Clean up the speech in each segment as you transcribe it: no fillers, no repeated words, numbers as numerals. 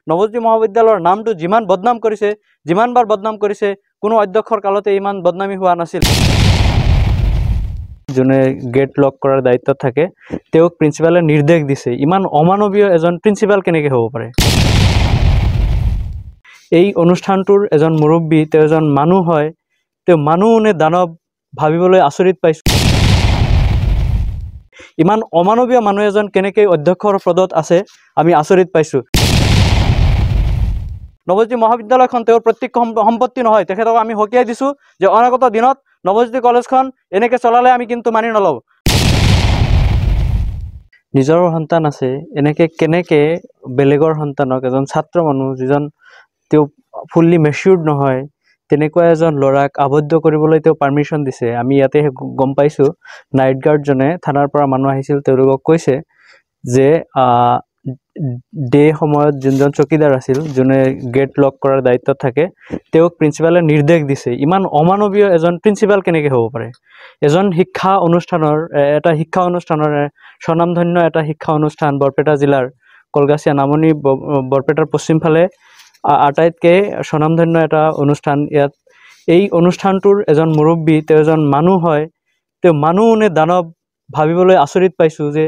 নৱজ্যোতি মহাবিদ্যালয়ৰ নামটো যিমান বদনাম কৰিছে, যিমানবাৰ বদনাম কৰিছে, কোনো অধ্যক্ষৰ কালতে ইমান বদনামী হোৱা নাছিল। যোনে গেট লক কৰাৰ দায়িত্বত থাকে তেওঁক প্ৰিন্সিপালে নিৰ্দেশ দিছে। ইমান অমানৱীয় এজন প্ৰিন্সিপাল কেনেকৈ হ'ব পাৰে? এই অনুষ্ঠানটোৰ এজন মুৰব্বী, তেওঁ এজন মানুহ হয়, তেওঁ মানুহ নে দানৱ ভাবিবলৈ আচৰিত পাইছোঁ। ইমান অমানৱীয় মানুহ এজন কেনেকৈ অধ্যক্ষৰ পদত আছে আমি আচৰিত পাইছোঁ। নৱজ্যোতি মহাবিদ্যালয়খন তেওঁৰ প্ৰত্যক্ষ সম্পত্তি নহয়। তেখেতক আমি সকীয়াই দিছোঁ যে অনাগত দিনত নৱজ্যোতি কলেজখন এনেকৈ চলালে আমি কিন্তু মানি নলওঁ। নিজৰ সন্তান আছে, এনেকৈ কেনেকৈ বেলেগৰ সন্তানক, এজন ছাত্ৰ মানুহ যিজন তেওঁ ফুল্লি মেচিউৰ্ড নহয়, তেনেকুৱা এজন ল'ৰাক আবদ্ধ কৰিবলৈ তেওঁ পাৰ্মিশ্যন দিছে। আমি ইয়াতে গম পাইছোঁ নাইট গাৰ্ডজনে থানাৰ পৰা মানুহ আহিছিল, তেওঁলোকক কৈছে যে ডে সময়ত যোনজন চকীদাৰ আছিল, যোনে গেট লক কৰাৰ দায়িত্বত থাকে, তেওঁক প্ৰিন্সিপালে নিৰ্দেশ দিছে। ইমান অমানৱীয় এজন প্ৰিন্সিপাল কেনেকৈ হ'ব পাৰে? এজন শিক্ষা অনুষ্ঠানৰ স্বনামধন্য এটা শিক্ষা অনুষ্ঠান, বৰপেটা জিলাৰ কলগাছিয়া নামনি বৰপেটাৰ পশ্চিম ফালে আটাইতকৈ স্বনামধন্য এটা অনুষ্ঠান। ইয়াত এই অনুষ্ঠানটোৰ এজন মুৰব্বী, তেওঁ এজন মানুহ হয়, তেওঁ মানুহ নে দানৱ ভাবিবলৈ আচৰিত পাইছোঁ যে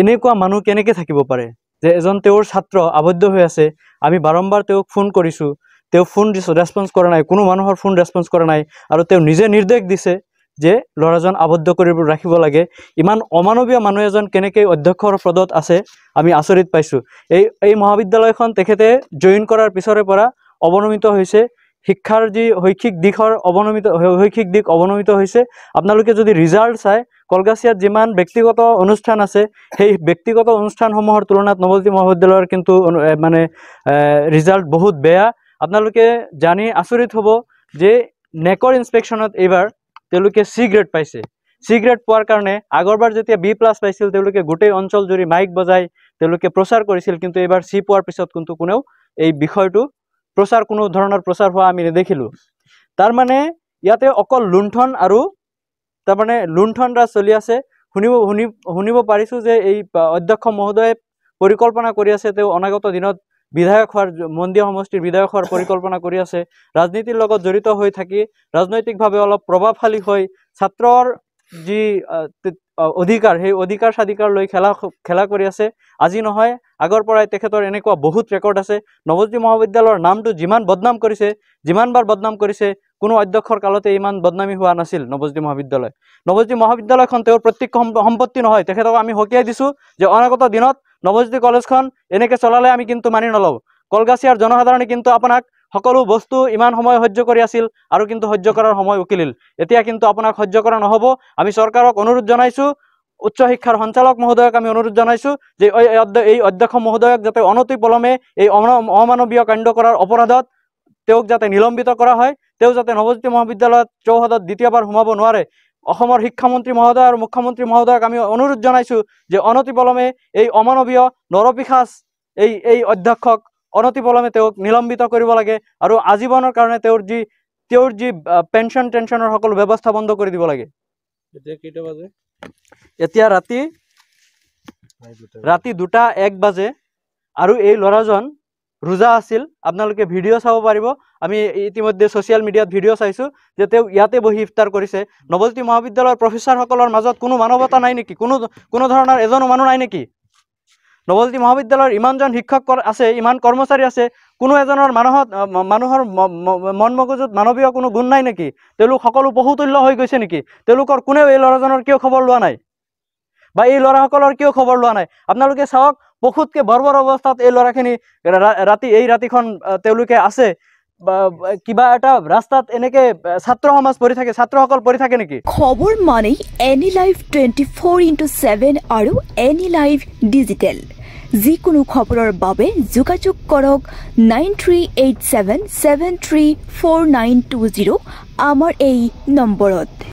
এনেকুৱা মানুহ কেনেকৈ থাকিব পাৰে যে এজন তেওঁৰ ছাত্ৰ আবদ্ধ হৈ আছে। আমি বাৰম্বাৰ তেওঁক ফোন কৰিছোঁ, তেওঁ ফোন ৰেছপন্স কৰা নাই, কোনো মানুহৰ ফোন ৰেছপন্স কৰা নাই, আৰু তেওঁ নিজে নিৰ্দেশ দিছে যে ল'ৰাজন আবদ্ধ কৰি ৰাখিব লাগে। ইমান অমানৱীয় মানুহ এজন কেনেকৈ অধ্যক্ষৰ পদত আছে আমি আচৰিত পাইছোঁ। এই মহাবিদ্যালয়খন তেখেতে জইন কৰাৰ পিছৰে পৰা অৱনমিত হৈছে। শিক্ষাৰ যি শৈক্ষিক দিশ অৱনমিত হৈছে। আপোনালোকে যদি ৰিজাল্ট চায়, কলগাছিয়াত যিমান ব্যক্তিগত অনুষ্ঠান আছে, সেই ব্যক্তিগত অনুষ্ঠানসমূহৰ তুলনাত নৱজ্যোতি মহাবিদ্যালয়ৰ কিন্তু ৰিজাল্ট বহুত বেয়া। আপোনালোকে জানি আচৰিত হ'ব যে নেকৰ ইনস্পেকশ্যনত এইবাৰ তেওঁলোকে C গ্ৰেড পাইছে। C গ্ৰেড পোৱাৰ কাৰণে আগৰবাৰ যেতিয়া B+ পাইছিল, তেওঁলোকে গোটেই অঞ্চল জুৰি মাইক বজাই তেওঁলোকে প্ৰচাৰ কৰিছিল, কিন্তু এইবাৰ C পোৱাৰ পিছত কিন্তু কোনেও এই বিষয়টো কোনো ধৰণৰ প্ৰচাৰ হোৱা আমি নেদেখিলোঁ। তাৰমানে ইয়াতে অকল লুণ্ঠন আৰু লুণ্ঠন ৰাজ চলি আছে। শুনিব পাৰিছোঁ যে এই অধ্যক্ষ মহোদয়ে পৰিকল্পনা কৰি আছে, তেওঁ অনাগত দিনত মন্দিয়া সমষ্টিৰ বিধায়ক হোৱাৰ পৰিকল্পনা কৰি আছে। ৰাজনীতিৰ লগত জড়িত হৈ থাকি ৰাজনৈতিকভাৱে অলপ প্ৰভাৱশালী হৈ ছাত্ৰৰ যি অধিকাৰ, সেই অধিকাৰ লৈ খেলা কৰি আছে। আজি নহয়, আগৰ পৰাই তেখেতৰ এনেকুৱা বহুত ৰেকৰ্ড আছে। নৱজ্যোতি মহাবিদ্যালয়ৰ নামটো যিমান বদনাম কৰিছে, যিমানবাৰ বদনাম কৰিছে, কোনো অধ্যক্ষৰ কালতে ইমান বদনামী হোৱা নাছিল। নৱজ্যোতি মহাবিদ্যালয়খন তেওঁৰ প্ৰত্যক্ষ সম্পত্তি নহয়। তেখেতক আমি সকীয়াই দিছোঁ যে অনাগত দিনত নৱজ্যোতি কলেজখন এনেকৈ চলালে আমি কিন্তু মানি নলওঁ। কলগাছিয়াৰ জনসাধাৰণে কিন্তু আপোনাক সকলো বস্তু ইমান সময় সহ্য কৰি আছিল, আৰু কিন্তু সহ্য কৰাৰ সময় উকিলিল। এতিয়া কিন্তু আপোনাক সহ্য কৰা নহ'ব। আমি চৰকাৰক অনুৰোধ জনাইছোঁ, উচ্চ শিক্ষাৰ সঞ্চালক মহোদয়ক আমি অনুৰোধ জনাইছোঁ যে এই অধ্যক্ষ মহোদয়ক যাতে অনতিপলমে এই অমানৱীয় কাণ্ড কৰাৰ অপৰাধত তেওঁক যাতে নিলম্বিত কৰা হয়। তেওঁ যাতে নৱজ্যোতি মহাবিদ্যালয়ত চৌহদত দ্বিতীয়বাৰ সোমাব নোৱাৰে। অসমৰ শিক্ষামন্ত্ৰী মহোদয় আৰু মুখ্যমন্ত্ৰী মহোদয়ক আমি অনুৰোধ জনাইছোঁ যে অনতিপলমে এই অমানৱীয় নৰপিশাচ এই অধ্যক্ষক অনতিপলমে তেওঁক নিলম্বিত কৰিব লাগে, আৰু আজীৱনৰ কাৰণে তেওঁৰ যি পেঞ্চনৰ সকলো ব্যৱস্থা বন্ধ কৰি দিব লাগে। এতিয়া কেইটা বাজে? এতিয়া ৰাতি 2:01 বাজে, আৰু এই ল'ৰাজন ৰোজা আছিল। আপোনালোকে ভিডিঅ' চাব পাৰিব। আমি ইতিমধ্যে ছ'চিয়েল মিডিয়াত ভিডিঅ' চাইছোঁ যে তেওঁ ইয়াতে বহি ইফতাৰ কৰিছে। নৱজ্যোতি মহাবিদ্যালয়ৰ প্ৰফেচাৰসকলৰ মাজত কোনো মানৱতা নাই নেকি? কোনো ধৰণৰ এজনো মানুহ নাই নেকি? নৱজ্যোতি মহাবিদ্যালয়ৰ ইমানজন শিক্ষক আছে, ইমান কৰ্মচাৰী আছে, কোনো এজনৰ মানুহৰ মন মগজুত মানৱীয় কোনো গুণ নাই নেকি? তেওঁলোক সকলো পশুতুল্য হৈ গৈছে নেকি? তেওঁলোকৰ কোনেও এই ল'ৰাজনৰ কিয় খবৰ লোৱা নাই, বা এই ল'ৰাসকলৰ কিয় খবৰ লোৱা নাই? আপোনালোকে চাওক, পশুতকৈ বৰ্বৰ অৱস্থাত এই ল'ৰাখিনি ৰাতিখন তেওঁলোকে আছে। কিবা এটা ৰাস্তাত এনেকৈ ছাত্ৰ সমাজ পৰি থাকে, ছাত্ৰসকল পৰি থাকে নেকি? খবৰ মানে এনি লাইভ 24/7 আৰু এনি লাইভ ডিজিটেল। যিকোনো খবৰৰ বাবে যোগাযোগ কৰক 9387734920 আমাৰ এই নম্বৰত।